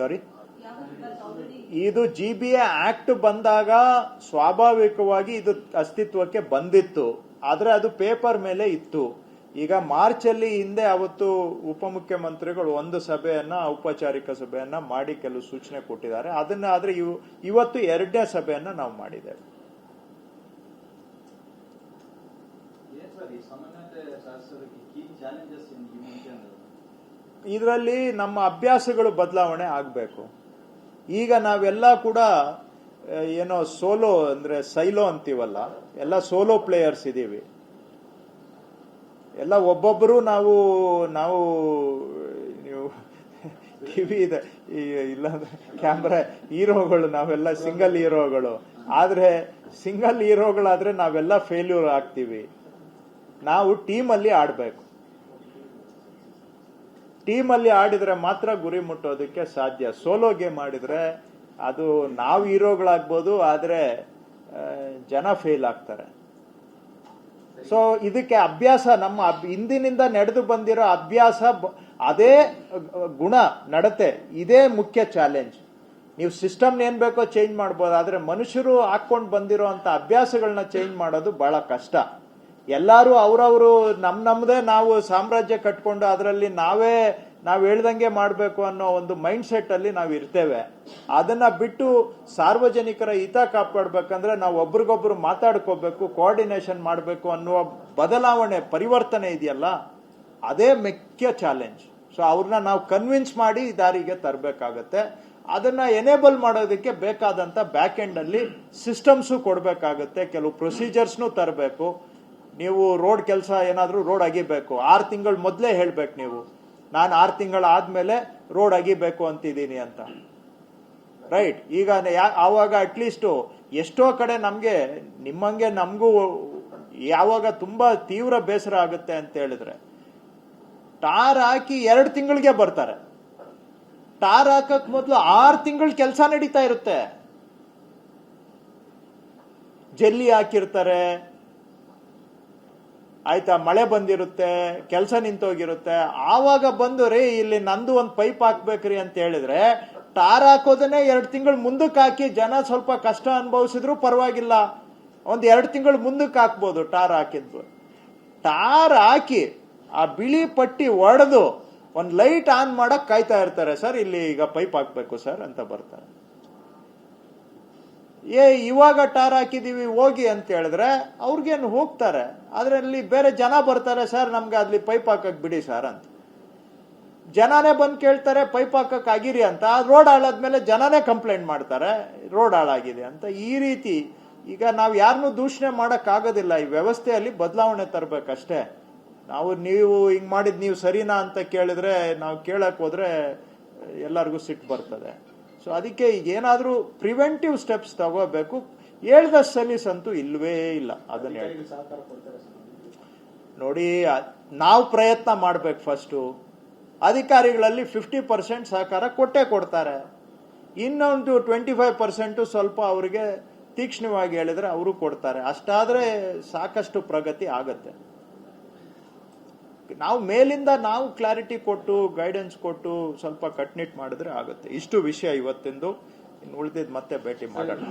ಸಾರಿ, ಇದು GBA act ಬಂದಾಗ ಸ್ವಾಭಾವಿಕವಾಗಿ ಇದು ಅಸ್ತಿತ್ವಕ್ಕೆ ಬಂದಿತ್ತು, ಆದ್ರೆ ಅದು ಪೇಪರ್ ಮೇಲೆ ಇತ್ತು. ಈಗ ಮಾರ್ಚ್ ಅಲ್ಲಿ ಹಿಂದೆ ಅವತ್ತು ಉಪಮುಖ್ಯಮಂತ್ರಿಗಳು ಒಂದು ಸಭೆಯನ್ನ, ಔಪಚಾರಿಕ ಸಭೆಯನ್ನ ಮಾಡಿ ಕೆಲವು ಸೂಚನೆ ಕೊಟ್ಟಿದ್ದಾರೆ. ಅದನ್ನ ಆದ್ರೆ ಇವತ್ತು 2ನೇ ಸಭೆಯನ್ನ ನಾವು ಮಾಡಿದ್ದೇವೆ. ಇದರಲ್ಲಿ ನಮ್ಮ ಅಭ್ಯಾಸಗಳು ಬದಲಾವಣೆ ಆಗಬೇಕು. ಈಗ ನಾವೆಲ್ಲ ಕೂಡ ಏನೋ ಸೋಲೋ ಅಂದ್ರೆ ಸೈಲೋ ಅಂತೀವಲ್ಲ, ಎಲ್ಲ ಸೋಲೋ ಪ್ಲೇಯರ್ಸ್ ಇದೀವಿ. ಎಲ್ಲ ಒಬ್ಬೊಬ್ಬರು ನಾವು ನೀವು ಟಿವಿ ಇದೆ ಇಲ್ಲ ಕ್ಯಾಮ್ರಾ ಹೀರೋಗಳು, ನಾವೆಲ್ಲ ಸಿಂಗಲ್ ಹೀರೋಗಳು. ಆದ್ರೆ ಸಿಂಗಲ್ ಹೀರೋಗಳಾದ್ರೆ ನಾವೆಲ್ಲ ಫೇಲ್ಯೂರ್ ಆಗ್ತೀವಿ. ನಾವು ಟೀಮಲ್ಲಿ ಆಡ್ಬೇಕು. ಟೀಮಲ್ಲಿ ಆಡಿದ್ರೆ ಮಾತ್ರ ಗುರಿ ಮುಟ್ಟೋದಕ್ಕೆ ಸಾಧ್ಯ. ಸೋಲೋ ಗೇಮ್ ಆಡಿದ್ರೆ ಅದು ನಾವು ಹೀರೋಗಳಾಗ್ಬೋದು, ಆದ್ರೆ ಜನ ಫೇಲ್ ಆಗ್ತಾರೆ. ಸೊ ಇದಕ್ಕೆ ಅಭ್ಯಾಸ, ನಮ್ಮ ಹಿಂದಿನಿಂದ ನಡೆದು ಬಂದಿರೋ ಅಭ್ಯಾಸ, ಅದೇ ಗುಣ ನಡತೆ, ಇದೇ ಮುಖ್ಯ ಚಾಲೆಂಜ್. ನೀವು ಸಿಸ್ಟಮ್ ಏನ್ ಬೇಕೋ ಚೇಂಜ್ ಮಾಡ್ಬೋದು, ಆದ್ರೆ ಮನುಷ್ಯರು ಹಾಕೊಂಡು ಬಂದಿರೋ ಅಂತ ಅಭ್ಯಾಸಗಳನ್ನ ಚೇಂಜ್ ಮಾಡೋದು ಬಹಳ ಕಷ್ಟ. ಎಲ್ಲಾರು ಅವ್ರವ್ರು ನಮ್ದೇ ನಾವು ಸಾಮ್ರಾಜ್ಯ ಕಟ್ಕೊಂಡು ಅದರಲ್ಲಿ ನಾವ್ ಹೇಳ್ದಂಗೆ ಮಾಡ್ಬೇಕು ಅನ್ನೋ ಒಂದು ಮೈಂಡ್ ಸೆಟ್ ಅಲ್ಲಿ ನಾವು ಇರ್ತೇವೆ. ಅದನ್ನ ಬಿಟ್ಟು ಸಾರ್ವಜನಿಕರ ಹಿತ ಕಾಪಾಡ್ಬೇಕಂದ್ರೆ ನಾವು ಒಬ್ರಿಗೊಬ್ರು ಮಾತಾಡ್ಕೋಬೇಕು, ಕೋಆರ್ಡಿನೇಷನ್ ಮಾಡಬೇಕು ಅನ್ನುವ ಬದಲಾವಣೆ, ಪರಿವರ್ತನೆ ಇದೆಯಲ್ಲ, ಅದೇ ಮುಖ್ಯ ಚಾಲೆಂಜ್. ಸೊ ಅವ್ರನ್ನ ನಾವು ಕನ್ವಿನ್ಸ್ ಮಾಡಿ ದಾರಿಗೆ ತರಬೇಕಾಗತ್ತೆ. ಅದನ್ನ ಎನೇಬಲ್ ಮಾಡೋದಕ್ಕೆ ಬೇಕಾದಂತ ಬ್ಯಾಕ್ ಎಂಡ್ ಅಲ್ಲಿ ಸಿಸ್ಟಮ್ಸು ಕೊಡ್ಬೇಕಾಗತ್ತೆ, ಕೆಲವು ಪ್ರೊಸೀಜರ್ಸ್ನು ತರಬೇಕು. ನೀವು ರೋಡ್ ಕೆಲಸ ಏನಾದ್ರೂ ರೋಡ್ ಅಗಿಬೇಕು, 6 ತಿಂಗಳು ಮೊದಲೇ ಹೇಳ್ಬೇಕು ನೀವು, ನಾನು 6 ತಿಂಗಳ ಆದ್ಮೇಲೆ ರೋಡ್ ಅಗಿಬೇಕು ಅಂತಿದ್ದೀನಿ ಅಂತ. ರೈಟ್? ಈಗ ಆವಾಗ ಅಟ್ಲೀಸ್ಟ್ ಎಷ್ಟೋ ಕಡೆ ನಮ್ಗೆ ನಿಮ್ಮಂಗೆ ನಮಗೂ ಯಾವಾಗ ತುಂಬಾ ತೀವ್ರ ಬೇಸರ ಆಗುತ್ತೆ ಅಂತ ಹೇಳಿದ್ರೆ, ಟಾರ್ ಹಾಕಿ 2 ತಿಂಗಳಿಗೆ ಬರ್ತಾರೆ. ಟಾರ್ ಹಾಕಕ್ ಮೊದಲು 6 ತಿಂಗಳ ಕೆಲಸ ನಡೀತಾ ಇರುತ್ತೆ. ಜಲ್ಲಿ ಹಾಕಿರ್ತಾರೆ, ಆಯ್ತಾ, ಮಳೆ ಬಂದಿರುತ್ತೆ, ಕೆಲಸ ನಿಂತೋಗಿರುತ್ತೆ. ಆವಾಗ ಬಂದು ರೀ ಇಲ್ಲಿ ನಂದು ಒಂದು ಪೈಪ್ ಹಾಕ್ಬೇಕ್ರಿ ಅಂತ ಹೇಳಿದ್ರೆ, ಟಾರ್ ಹಾಕೋದನ್ನೇ 2 ತಿಂಗಳು ಮುಂದಕ್ಕೆ ಹಾಕಿ ಜನ ಸ್ವಲ್ಪ ಕಷ್ಟ ಅನುಭವಿಸಿದ್ರು ಪರವಾಗಿಲ್ಲ, 1-2 ತಿಂಗಳು ಮುಂದಕ್ಕೆ ಹಾಕ್ಬೋದು ಟಾರ್ ಹಾಕಿದ್ವು. ಟಾರ್ ಹಾಕಿ ಆ ಬಿಳಿ ಪಟ್ಟಿ ಒಡೆದು ಒಂದು ಲೈಟ್ ಆನ್ ಮಾಡಕ್ ಕಾಯ್ತಾ ಇರ್ತಾರೆ. ಸರ್ ಇಲ್ಲಿ ಈಗ ಪೈಪ್ ಹಾಕ್ಬೇಕು ಸರ್ ಅಂತ ಬರ್ತಾರೆ. ಇವಾಗ ಟಾರ್ ಹಾಕಿದೀವಿ ಹೋಗಿ ಅಂತ ಹೇಳಿದ್ರೆ ಅವ್ರಿಗೇನು ಹೋಗ್ತಾರೆ, ಅದ್ರಲ್ಲಿ ಬೇರೆ ಜನ ಬರ್ತಾರೆ, ಸರ್ ನಮ್ಗೆ ಅಲ್ಲಿ ಪೈಪ್ ಹಾಕಕ್ ಬಿಡಿ ಸರ್ ಅಂತ. ಜನನೇ ಬಂದು ಕೇಳ್ತಾರೆ ಪೈಪ್ ಹಾಕಕ್ ಆಗಿರಿ ಅಂತ. ರೋಡ್ ಹಾಳಾದ್ಮೇಲೆ ಜನನೇ ಕಂಪ್ಲೇಂಟ್ ಮಾಡ್ತಾರೆ ರೋಡ್ ಹಾಳಾಗಿದೆ ಅಂತ. ಈ ರೀತಿ ಈಗ ನಾವು ಯಾರನ್ನೂ ದೂಷಣೆ ಮಾಡಕ್ ಆಗೋದಿಲ್ಲ. ಈ ವ್ಯವಸ್ಥೆಯಲ್ಲಿ ಬದಲಾವಣೆ ತರಬೇಕಷ್ಟೇ. ನೀವು ಹಿಂಗ್ ಮಾಡಿದ್ ನೀವು ಸರಿನಾ ಅಂತ ಕೇಳಿದ್ರೆ, ನಾವು ಕೇಳಕ್ ಹೋದ್ರೆ ಎಲ್ಲರಿಗೂ ಸಿಟ್ಟು ಬರ್ತದೆ. ಸೊ ಅದಕ್ಕೆ ಈಗ ಏನಾದ್ರೂ ಪ್ರಿವೆಂಟಿವ್ ಸ್ಟೆಪ್ಸ್ ತಗೋಬೇಕು. ಹೇಳ್ದ ಸಲೀಸ್ ಅಂತೂ ಇಲ್ವೇ ಇಲ್ಲ. ಅದನ್ನ ಹೇಳಿ ನೋಡಿ, ನಾವು ಪ್ರಯತ್ನ ಮಾಡ್ಬೇಕು. ಫಸ್ಟು ಅಧಿಕಾರಿಗಳಲ್ಲಿ 50% ಸಹಕಾರ ಕೊಟ್ಟೇ ಕೊಡ್ತಾರೆ. ಇನ್ನೊಂದು 25% ಸ್ವಲ್ಪ ಅವರಿಗೆ ತೀಕ್ಷ್ಣವಾಗಿ ಹೇಳಿದ್ರೆ ಅವರು ಕೊಡ್ತಾರೆ. ಅಷ್ಟಾದ್ರೆ ಸಾಕಷ್ಟು ಪ್ರಗತಿ ಆಗತ್ತೆ. ನಾವು ಮೇಲಿಂದ ನಾವು ಕ್ಲಾರಿಟಿ ಕೊಟ್ಟು, ಗೈಡೆನ್ಸ್ ಕೊಟ್ಟು ಸ್ವಲ್ಪ ಕಟ್ನಿಟ್ ಮಾಡಿದ್ರೆ ಆಗುತ್ತೆ. ಇಷ್ಟು ವಿಷಯ ಇವತ್ತಿಂದು. ಇನ್ನು ಉಳಿದಿದ್ದು ಮತ್ತೆ ಭೇಟಿ ಮಾಡೋಣ.